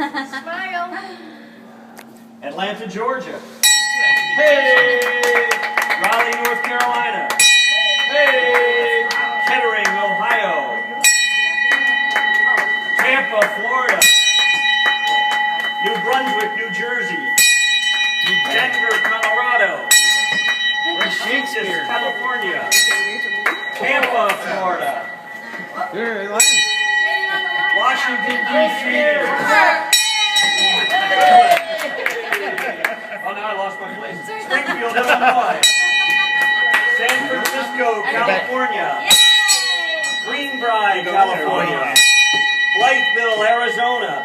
Smile. Atlanta, Georgia. Hey! Raleigh, North Carolina. Hey! Kettering, Ohio. Tampa, Florida. New Brunswick, New Jersey. Denver, Colorado. Shakespeare, California. Tampa, Florida. Washington, D.C. Oh, now I lost my place. Springfield, Illinois. San Francisco, California. Greenbrier, California. Blytheville, Arizona.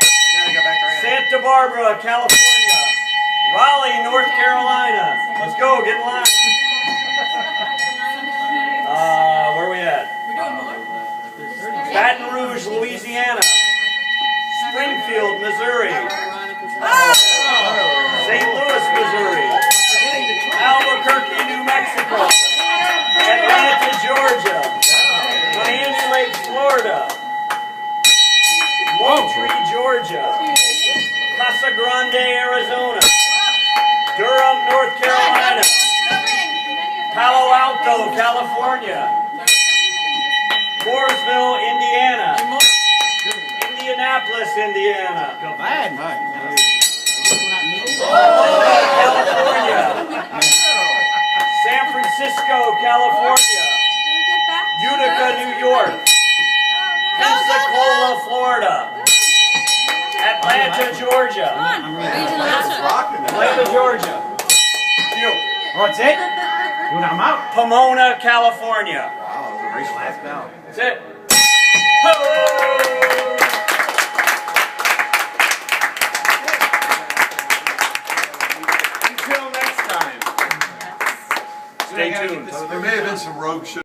Santa Barbara, California. Raleigh, North Carolina. Let's go, get in line. Where are we at? Baton Rouge, Louisiana. Springfield, Missouri. St. Louis, Missouri. Albuquerque, New Mexico. Atlanta, Georgia. Miami Lakes, Florida. Moultrie, Georgia. Casa Grande, Arizona. Durham, North Carolina. Palo Alto, California. Mooresville, Indiana. Indianapolis, Indiana. California. San Francisco, California. Utica, New York. Pensacola, Florida. Atlanta, Georgia. Atlanta, Georgia. What's it? I'm out. Pomona, California. Wow, that was a last bell. That's it. Until next time. Stay tuned. There may have been some rogue shit.